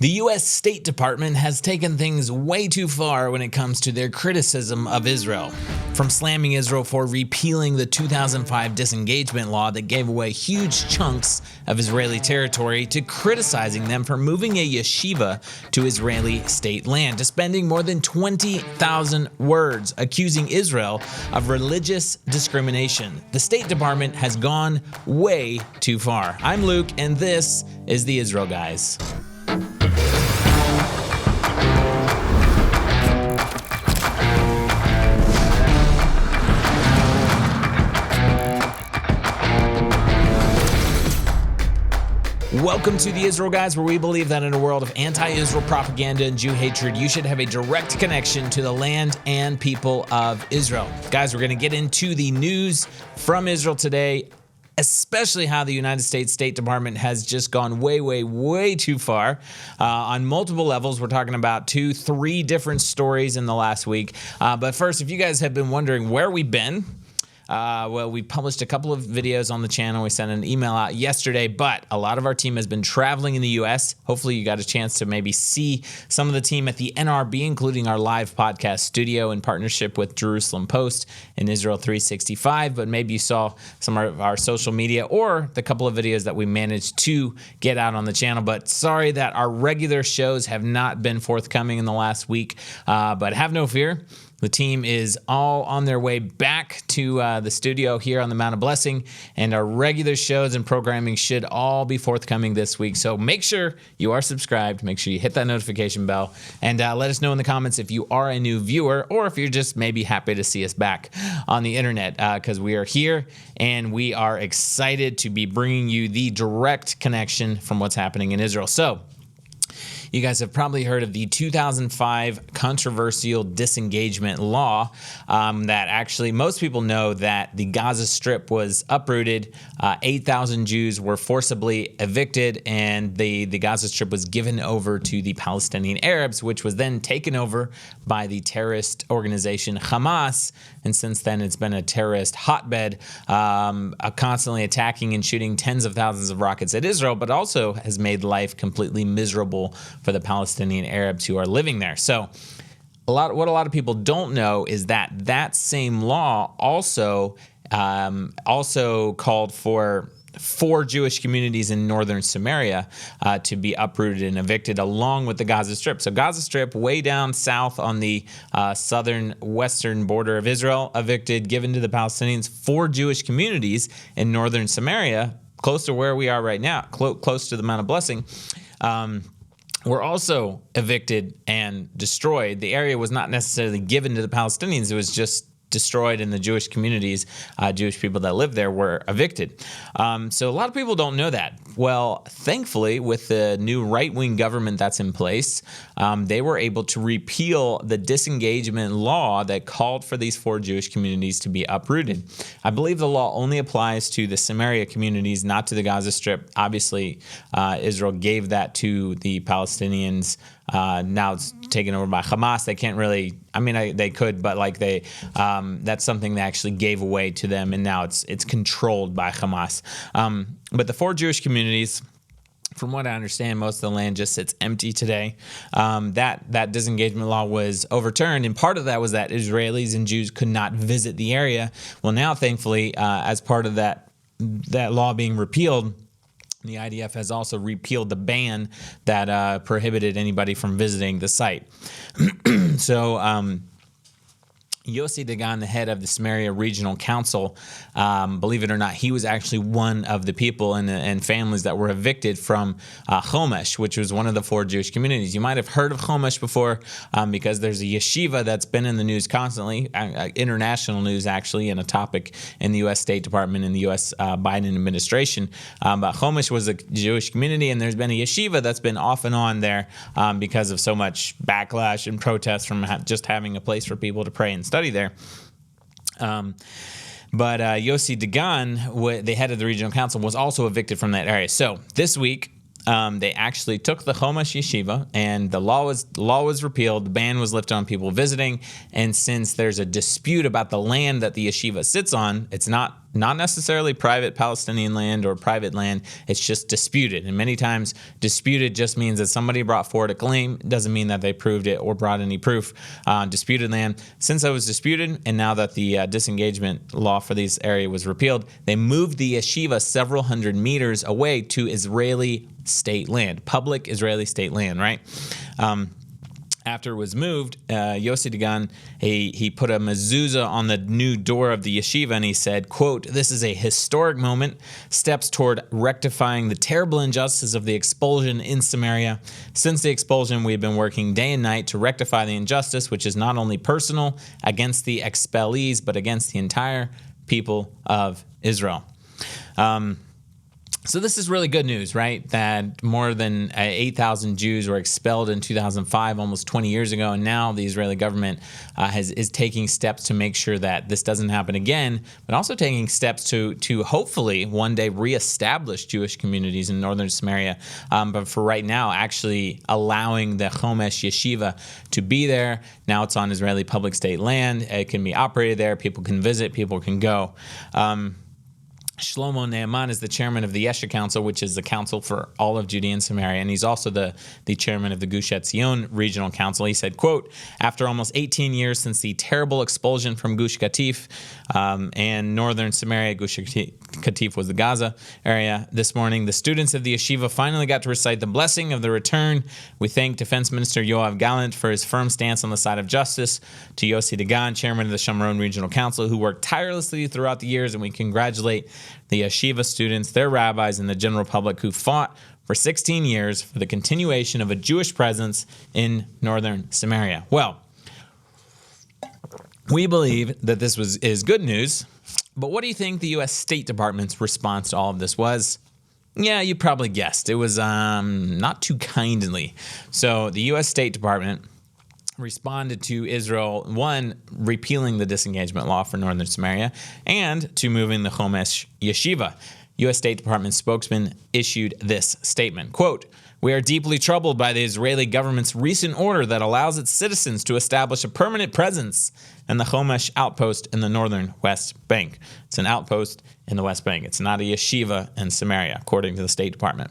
The U.S. State Department has taken things way too far when it comes to their criticism of Israel. From slamming Israel for repealing the 2005 Disengagement Law that gave away huge chunks of Israeli territory to criticizing them for moving a yeshiva to Israeli state land, to spending more than 20,000 words accusing Israel of religious discrimination. The State Department has gone way too far. I'm Luke, and this is the Israel Guys. Welcome to the Israel Guys, where we believe that in a world of anti-Israel propaganda and Jew hatred, you should have a direct connection to the land and people of Israel. Guys, we're going to get into the news from Israel today, especially how the United States State Department has just gone way too far on multiple levels. We're talking about 3 different stories in the last week. But first, if you guys have been wondering where we've been, well, we published a couple of videos on the channel. We sent an email out yesterday, but a lot of our team has been traveling in the U.S. Hopefully you got a chance to maybe see some of the team at the NRB, including our live podcast studio in partnership with Jerusalem Post and Israel 365. But maybe you saw some of our social media or the couple of videos that we managed to get out on the channel. But sorry that our regular shows have not been forthcoming in the last week, but have no fear. The team is all on their way back to the studio here on the Mount of Blessing, and our regular shows and programming should all be forthcoming this week. So make sure you are subscribed. Make sure you hit that notification bell, and let us know in the comments if you are a new viewer or if you're just maybe happy to see us back on the internet, because we are here and we are excited to be bringing you the direct connection from what's happening in Israel. So, you guys have probably heard of the 2005 controversial disengagement law that actually most people know that the Gaza Strip was uprooted, 8,000 Jews were forcibly evicted, and the Gaza Strip was given over to the Palestinian Arabs, which was then taken over by the terrorist organization Hamas. And since then, it's been a terrorist hotbed, constantly attacking and shooting tens of thousands of rockets at Israel, but also has made life completely miserable for the Palestinian Arabs who are living there. So what a lot of people don't know is that that same law also called for 4 Jewish communities in northern Samaria to be uprooted and evicted along with the Gaza Strip. So Gaza Strip, way down south on the southern western border of Israel, evicted, given to the Palestinians. 4 Jewish communities in northern Samaria, close to where we are right now, close to the Mount of Blessing, were also evicted and destroyed. The area was not necessarily given to the Palestinians. It was just destroyed, and the Jewish communities, Jewish people that live there, were evicted. So a lot of people don't know that. Well, thankfully, with the new right-wing government that's in place, they were able to repeal the disengagement law that called for these 4 Jewish communities to be uprooted. I believe the law only applies to the Samaria communities, not to the Gaza Strip. Obviously, Israel gave that to the Palestinians. Now it's taken over by Hamas. They can't really, they could, but that's something they actually gave away to them, and now it's controlled by Hamas. But the 4 Jewish communities, from what I understand, most of the land just sits empty today. That disengagement law was overturned, and part of that was that Israelis and Jews could not visit the area. Well, now, thankfully, as part of that law being repealed, the IDF has also repealed the ban that prohibited anybody from visiting the site. So, Yossi Dagan, the head of the Samaria Regional Council, believe it or not, he was actually one of the people and families that were evicted from Chomesh, which was one of the 4 Jewish communities. You might have heard of Chomesh before because there's a yeshiva that's been in the news constantly, international news actually, and a topic in the U.S. State Department and the U.S. Biden administration. But Chomesh was a Jewish community, and there's been a yeshiva that's been off and on there because of so much backlash and protests from just having a place for people to pray and study there. But Yossi Dagan, the head of the regional council, was also evicted from that area. So this week, They actually took the Chomesh yeshiva, and the law was repealed. The ban was lifted on people visiting. And since there's a dispute about the land that the yeshiva sits on, it's not not necessarily private Palestinian land or private land. It's just disputed. And many times disputed just means that somebody brought forward a claim. It doesn't mean that they proved it or brought any proof. Disputed land. Since it was disputed, and now that the disengagement law for this area was repealed, they moved the yeshiva several hundred meters away to Israeli state land, public Israeli state land, right? After it was moved, Yossi Dagan, he put a mezuzah on the new door of the yeshiva, and he said, quote, "This is a historic moment, steps toward rectifying the terrible injustice of the expulsion in Samaria. Since the expulsion, we've been working day and night to rectify the injustice, which is not only personal against the expellees, but against the entire people of Israel." So this is really good news, right? That more than 8,000 Jews were expelled in 2005, almost 20 years ago, and now the Israeli government is taking steps to make sure that this doesn't happen again, but also taking steps to hopefully one day reestablish Jewish communities in northern Samaria. But for right now, actually allowing the Chomesh Yeshiva to be there. Now it's on Israeli public state land. It can be operated there. People can visit. People can go. Shlomo Ne'eman is the chairman of the Yeshiva Council, which is the council for all of Judea and Samaria, and he's also the chairman of the Gush Etzion Regional Council. He said, quote, "After almost 18 years since the terrible expulsion from Gush Katif and northern Samaria, Gush Katif was the Gaza area, this morning, the students of the yeshiva finally got to recite the blessing of the return. We thank Defense Minister Yoav Gallant for his firm stance on the side of justice, to Yossi Dagan, chairman of the Shomron Regional Council, who worked tirelessly throughout the years, and we congratulate the yeshiva students, their rabbis, and the general public who fought for 16 years for the continuation of a Jewish presence in northern Samaria." Well, we believe that this is good news, but what do you think the U.S. State Department's response to all of this was? Yeah, you probably guessed. It was not too kindly. So the U.S. State Department responded to Israel, one, repealing the disengagement law for northern Samaria, and to moving the Chomesh Yeshiva. U.S. State Department spokesman issued this statement, quote, "We are deeply troubled by the Israeli government's recent order that allows its citizens to establish a permanent presence in the Chomesh outpost in the northern West Bank." It's an outpost in the West Bank. It's not a yeshiva in Samaria, according to the State Department.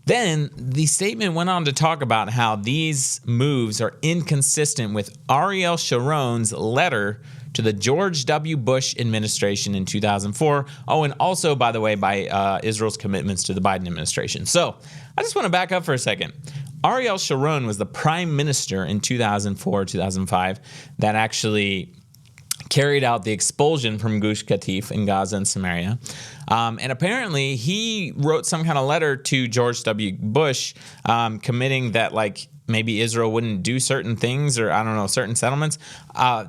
Then the statement went on to talk about how these moves are inconsistent with Ariel Sharon's letter to the George W. Bush administration in 2004. Oh, and also, by the way, by Israel's commitments to the Biden administration. So I just want to back up for a second. Ariel Sharon was the prime minister in 2004, 2005 that actually carried out the expulsion from Gush Katif in Gaza and Samaria. And apparently he wrote some kind of letter to George W. Bush committing that, like, maybe Israel wouldn't do certain things, or I don't know, certain settlements.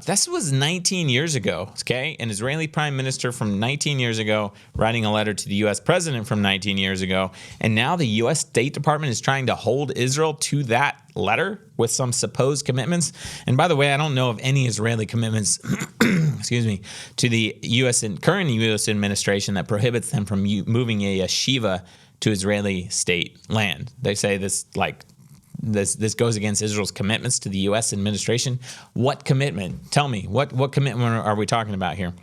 This was 19 years ago, okay? An Israeli prime minister from 19 years ago writing a letter to the U.S. president from 19 years ago. And now the U.S. State Department is trying to hold Israel to that letter with some supposed commitments. And by the way, I don't know of any Israeli commitments, excuse me, to the U.S. and current U.S. administration that prohibits them from moving a yeshiva to Israeli state land. They say this, like, this goes against Israel's commitments to the U.S. administration. What commitment? Tell me, what commitment are we talking about here?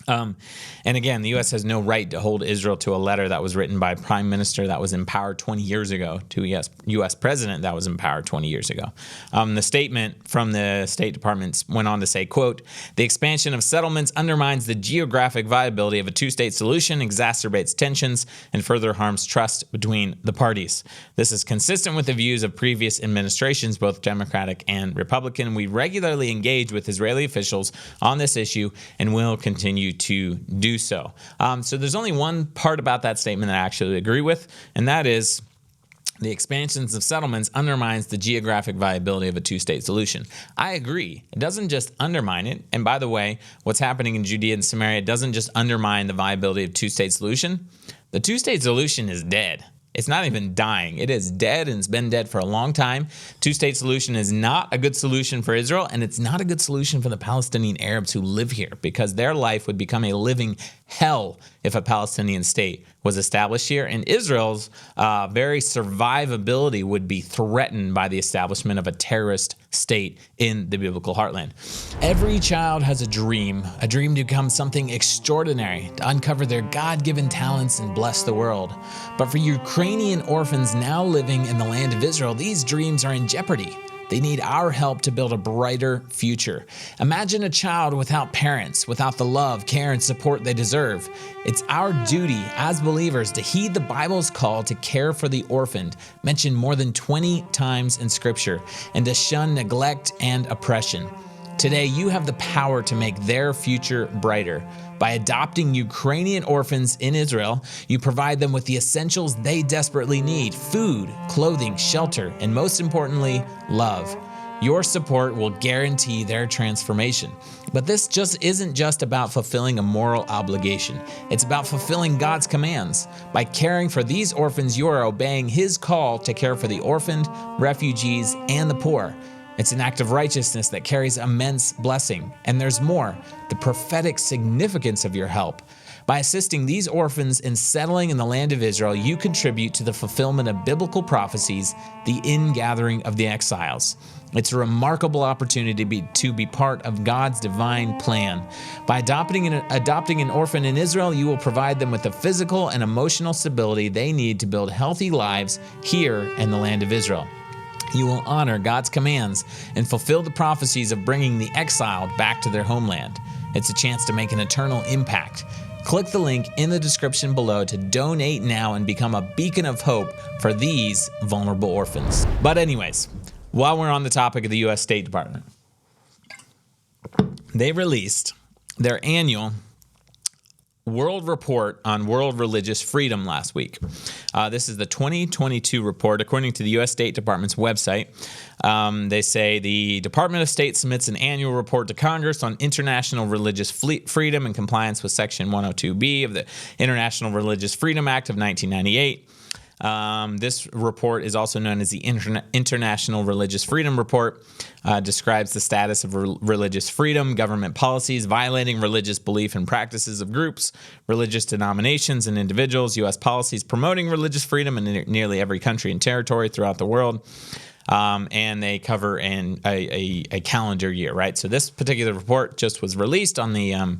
And again, the U.S. has no right to hold Israel to a letter that was written by a prime minister that was in power 20 years ago to a U.S. president that was in power 20 years ago. The statement from the State Department went on to say, quote, "The expansion of settlements undermines the geographic viability of a two-state solution, exacerbates tensions, and further harms trust between the parties. This is consistent with the views of previous administrations, both Democratic and Republican. We regularly engage with Israeli officials on this issue and will continue to do so." So there's only one part about that statement that I actually agree with, and that is the expansions of settlements undermines the geographic viability of a two-state solution. I agree. It doesn't just undermine it. And by the way, what's happening in Judea and Samaria doesn't just undermine the viability of two-state solution. The two-state solution is dead. It's not even dying. It is dead, and it's been dead for a long time. Two-state solution is not a good solution for Israel, and it's not a good solution for the Palestinian Arabs who live here, because their life would become a living hell if a Palestinian state was established here, and Israel's very survivability would be threatened by the establishment of a terrorist state in the biblical heartland. Every child has a dream to become something extraordinary, to uncover their God-given talents and bless the world. But for Ukrainian orphans now living in the land of Israel, these dreams are in jeopardy. They need our help to build a brighter future. Imagine a child without parents, without the love, care, and support they deserve. It's our duty as believers to heed the Bible's call to care for the orphaned, mentioned more than 20 times in Scripture, and to shun neglect and oppression. Today, you have the power to make their future brighter. By adopting Ukrainian orphans in Israel, you provide them with the essentials they desperately need: food, clothing, shelter, and most importantly, love. Your support will guarantee their transformation. But this just isn't just about fulfilling a moral obligation. It's about fulfilling God's commands. By caring for these orphans, you are obeying His call to care for the orphaned, refugees, and the poor. It's an act of righteousness that carries immense blessing. And there's more: the prophetic significance of your help. By assisting these orphans in settling in the land of Israel, you contribute to the fulfillment of biblical prophecies, the ingathering of the exiles. It's a remarkable opportunity to be part of God's divine plan. By adopting an orphan in Israel, you will provide them with the physical and emotional stability they need to build healthy lives here in the land of Israel. You will honor God's commands and fulfill the prophecies of bringing the exiled back to their homeland. It's a chance to make an eternal impact. Click the link in the description below to donate now and become a beacon of hope for these vulnerable orphans. But anyways, while we're on the topic of the U.S. State Department, they released their annual World Report on World Religious Freedom last week. This is the 2022 report, according to the U.S. State Department's website. They say the Department of State submits an annual report to Congress on international religious freedom in compliance with Section 102B of the International Religious Freedom Act of 1998. This report is also known as the International Religious Freedom Report, describes the status of religious freedom, government policies violating religious belief and practices of groups, religious denominations and individuals, U.S. policies promoting religious freedom in nearly every country and territory throughout the world. And they cover in a calendar year, right? So this particular report just was released on the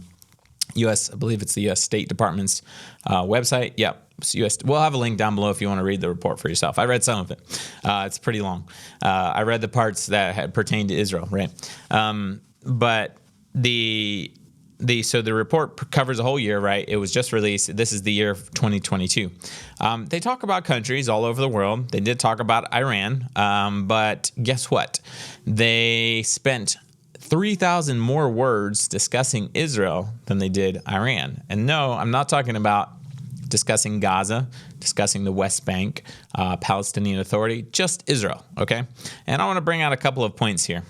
U.S., I believe it's the U.S. State Department's website. Yep. We'll have a link down below if you want to read the report for yourself. I read some of it. It's pretty long. I read the parts that had pertained to Israel, right? But so the report covers a whole year, right? It was just released. This is the year of 2022. They talk about countries all over the world. They did talk about Iran, but guess what? They spent 3,000 more words discussing Israel than they did Iran. And no, I'm not talking about discussing Gaza, discussing the West Bank, Palestinian Authority, just Israel, okay? And I want to bring out a couple of points here.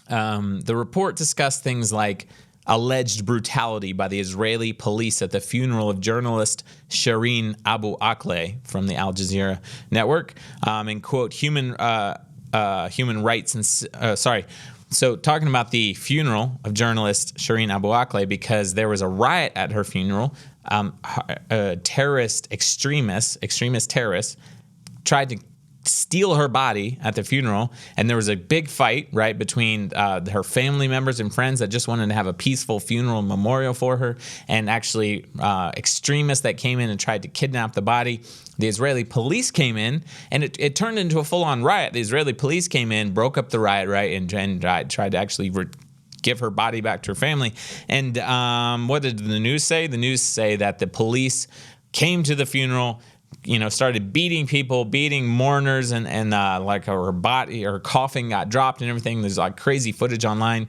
The report discussed things like alleged brutality by the Israeli police at the funeral of journalist Shireen Abu Akleh from the Al Jazeera network, and quote, human rights and, So talking about the funeral of journalist Shireen Abu Akleh, because there was a riot at her funeral, extremist terrorists tried to steal her body at the funeral, and there was a big fight, right, between her family members and friends that just wanted to have a peaceful funeral memorial for her, and actually extremists that came in and tried to kidnap the body. The Israeli police came in, and it turned into a full-on riot. The Israeli police came in, broke up the riot, right, and tried to actually give her body back to her family. And what did the news say? The news say that the police came to the funeral, started beating people, beating mourners, and like her body, her coffin got dropped and everything. There's like crazy footage online.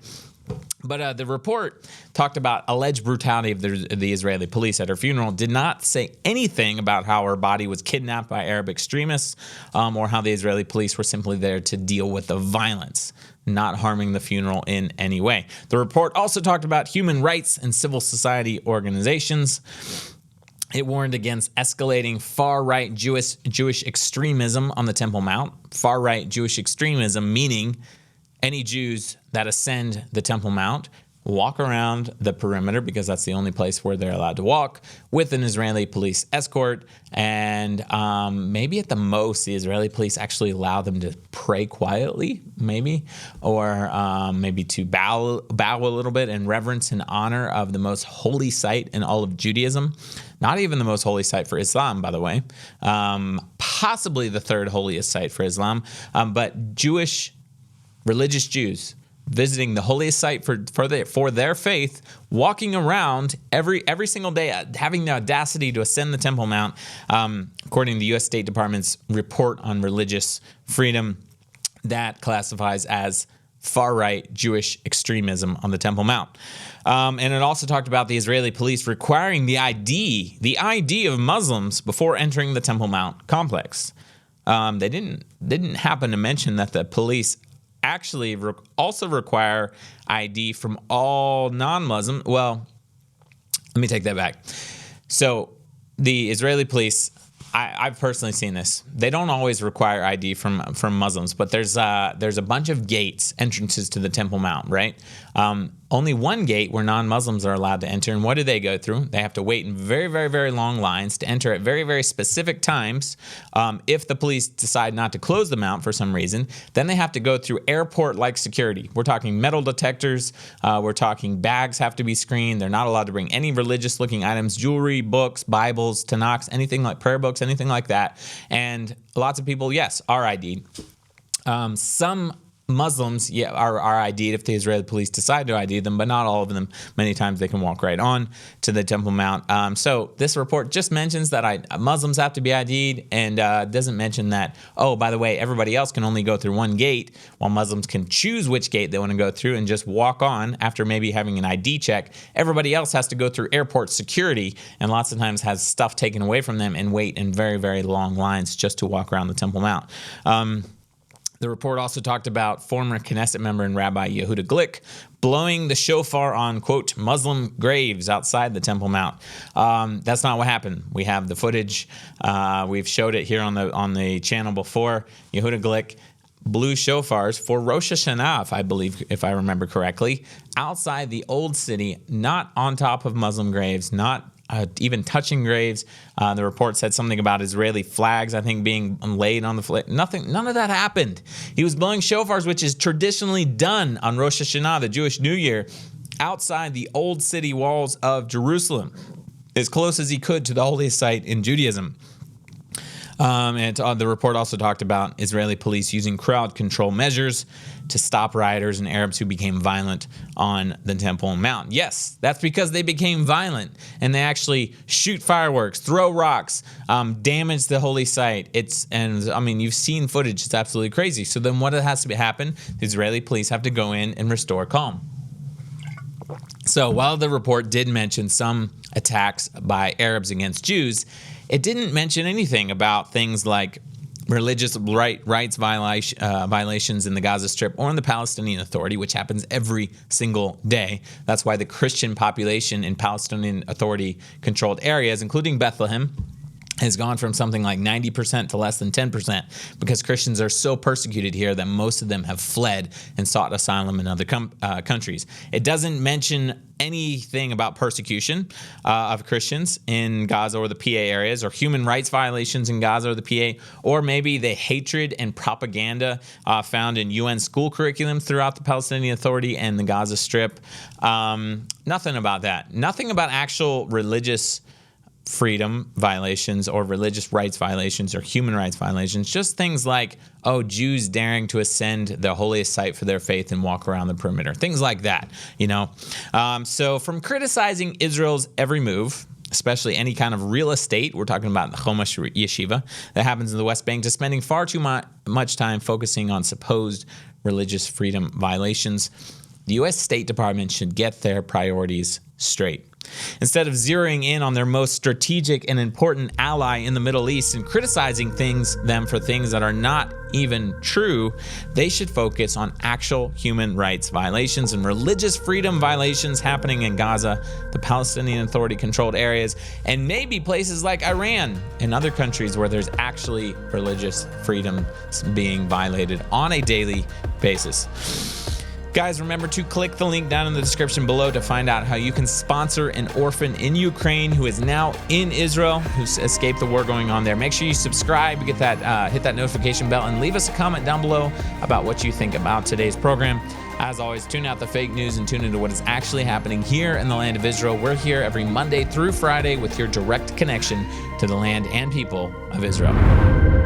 But the report talked about alleged brutality of the Israeli police at her funeral, did not say anything about how her body was kidnapped by Arab extremists, or how the Israeli police were simply there to deal with the violence, not harming the funeral in any way. The report also talked about human rights and civil society organizations. It warned against escalating far-right Jewish extremism on the Temple Mount. Far-right Jewish extremism meaning any Jews that ascend the Temple Mount walk around the perimeter, because that's the only place where they're allowed to walk, with an Israeli police escort. And maybe at the most, the Israeli police actually allow them to pray quietly, maybe, or maybe to bow a little bit in reverence and honor of the most holy site in all of Judaism. Not even the most holy site for Islam, by the way. Possibly the third holiest site for Islam. But religious Jews visiting the holiest site for their faith, walking around every single day, having the audacity to ascend the Temple Mount, according to the U.S. State Department's report on religious freedom, that classifies as far-right Jewish extremism on the Temple Mount. And it also talked about the Israeli police requiring the ID of Muslims before entering the Temple Mount complex. They didn't happen to mention that the police actually also require ID from all non-Muslim. Well, let me take that back. So the Israeli police, I've personally seen this. They don't always require ID from Muslims, but there's a bunch of gates, entrances to the Temple Mount, right? Only one gate where non-Muslims are allowed to enter. And what do they go through? They have to wait in very, very, very long lines to enter at very, very specific times. If the police decide not to close the mount for some reason, then they have to go through airport-like security. We're talking metal detectors. We're talking bags have to be screened. They're not allowed to bring any religious-looking items, jewelry, books, Bibles, Tanakhs, anything like prayer books, anything like that. And lots of people, yes, are ID'd. Some Muslims, are ID'd if the Israeli police decide to ID them, but not all of them. Many times they can walk right on to the Temple Mount. So this report just mentions that Muslims have to be ID'd, and doesn't mention that, oh, by the way, everybody else can only go through one gate, while Muslims can choose which gate they want to go through and just walk on after maybe having an ID check. Everybody else has to go through airport security, and lots of times has stuff taken away from them and wait in very, very long lines just to walk around the Temple Mount. The report also talked about former Knesset member and Rabbi Yehuda Glick blowing the shofar on, quote, Muslim graves outside the Temple Mount. That's not what happened. We have the footage. We've showed it here on the channel before. Yehuda Glick blew shofars for Rosh Hashanah, if I remember correctly, outside the old city, not on top of Muslim graves, not even touching graves. The report said something about Israeli flags, I think, being laid on the flag. None of that happened. He was blowing shofars, which is traditionally done on Rosh Hashanah, the Jewish New Year, outside the old city walls of Jerusalem, as close as he could to the holiest site in Judaism. And the report also talked about Israeli police using crowd control measures to stop rioters and Arabs who became violent on the Temple Mount. Yes, that's because they became violent, and they actually shoot fireworks, throw rocks, damage the holy site. You've seen footage. It's absolutely crazy. So then what has to happen? The Israeli police have to go in and restore calm. So while the report did mention some attacks by Arabs against Jews, it didn't mention anything about things like religious rights violations in the Gaza Strip or in the Palestinian Authority, which happens every single day. That's why the Christian population in Palestinian Authority-controlled areas, including Bethlehem, has gone from something like 90% to less than 10%, because Christians are so persecuted here that most of them have fled and sought asylum in other countries. It doesn't mention anything about persecution of Christians in Gaza or the PA areas, or human rights violations in Gaza or the PA, or maybe the hatred and propaganda found in UN school curriculum throughout the Palestinian Authority and the Gaza Strip. Nothing about that. Nothing about actual religious freedom violations or religious rights violations or human rights violations. Just things like, Jews daring to ascend the holiest site for their faith and walk around the perimeter. Things like that, So from criticizing Israel's every move, especially any kind of real estate, we're talking about the Chumash yeshiva that happens in the West Bank, to spending far too much time focusing on supposed religious freedom violations, the U.S. State Department should get their priorities straight. Instead of zeroing in on their most strategic and important ally in the Middle East and criticizing them for things that are not even true, they should focus on actual human rights violations and religious freedom violations happening in Gaza, the Palestinian Authority-controlled areas, and maybe places like Iran and other countries where there's actually religious freedom being violated on a daily basis. Guys, remember to click the link down in the description below to find out how you can sponsor an orphan in Ukraine who is now in Israel, who's escaped the war going on there. Make sure you subscribe, hit that notification bell, and leave us a comment down below about what you think about today's program. As always, tune out the fake news and tune into what is actually happening here in the land of Israel. We're here every Monday through Friday with your direct connection to the land and people of Israel.